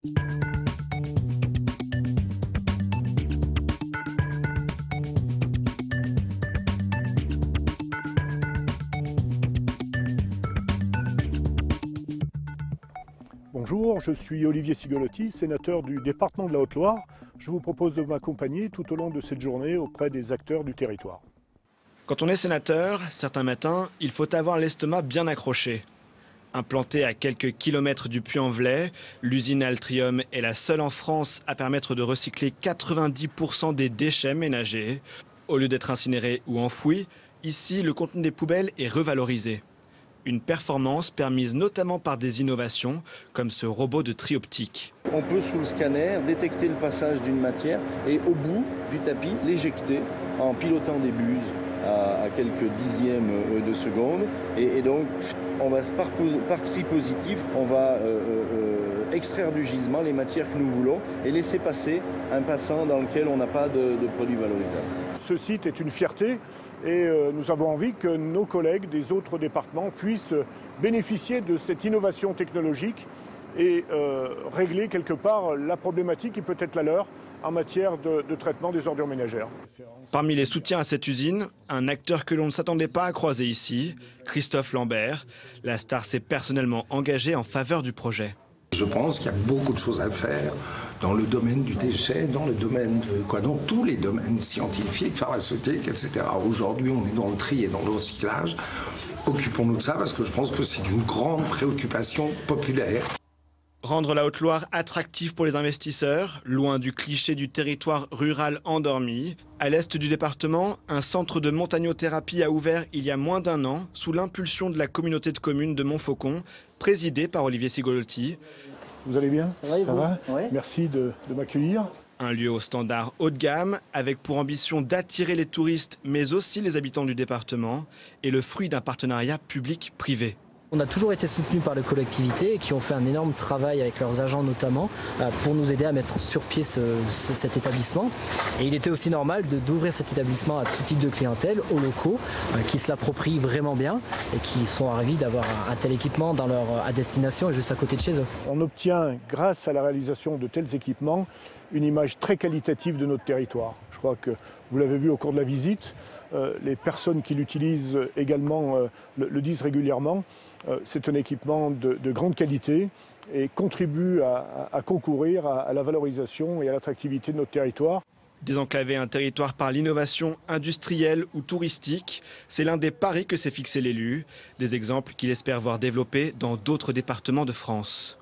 Bonjour, je suis Olivier Cigolotti, sénateur du département de la Haute-Loire. Je vous propose de m'accompagner tout au long de cette journée auprès des acteurs du territoire. Quand on est sénateur, certains matins, il faut avoir l'estomac bien accroché. Implantée à quelques kilomètres du Puy-en-Velay, l'usine Altrium est la seule en France à permettre de recycler 90% des déchets ménagers. Au lieu d'être incinérés ou enfouis, ici, le contenu des poubelles est revalorisé. Une performance permise notamment par des innovations comme ce robot de tri optique. On peut sous le scanner détecter le passage d'une matière et au bout du tapis l'éjecter en pilotant des buses à quelques dixièmes de seconde. Et donc on va par tri positif, on va extraire du gisement les matières que nous voulons et laisser passer un passant dans lequel on n'a pas de produits valorisables. Ce site est une fierté et nous avons envie que nos collègues des autres départements puissent bénéficier de cette innovation technologique et régler quelque part la problématique qui peut être la leur en matière de traitement des ordures ménagères. Parmi les soutiens à cette usine, un acteur que l'on ne s'attendait pas à croiser ici, Christophe Lambert. La star s'est personnellement engagée en faveur du projet. Je pense qu'il y a beaucoup de choses à faire dans le domaine du déchet, dans tous les domaines scientifiques, pharmaceutiques, etc. Aujourd'hui, on est dans le tri et dans le recyclage. Occupons-nous de ça parce que je pense que c'est une grande préoccupation populaire. Rendre la Haute-Loire attractive pour les investisseurs, loin du cliché du territoire rural endormi. À l'est du département, un centre de montagnothérapie a ouvert il y a moins d'un an, sous l'impulsion de la communauté de communes de Montfaucon, présidée par Olivier Cigolotti. Vous allez bien? Ça va? Oui. Merci de m'accueillir. Un lieu au standard haut de gamme, avec pour ambition d'attirer les touristes, mais aussi les habitants du département, et le fruit d'un partenariat public-privé. On a toujours été soutenus par les collectivités qui ont fait un énorme travail avec leurs agents notamment pour nous aider à mettre sur pied cet établissement. Et il était aussi normal d'ouvrir cet établissement à tout type de clientèle, aux locaux, qui se l'approprient vraiment bien et qui sont ravis d'avoir un tel équipement à destination et juste à côté de chez eux. On obtient, grâce à la réalisation de tels équipements, une image très qualitative de notre territoire. Je crois que vous l'avez vu au cours de la visite, les personnes qui l'utilisent également le disent régulièrement. C'est un équipement de grande qualité et contribue à concourir à la valorisation et à l'attractivité de notre territoire. Désenclaver un territoire par l'innovation industrielle ou touristique, c'est l'un des paris que s'est fixé l'élu. Des exemples qu'il espère voir développer dans d'autres départements de France.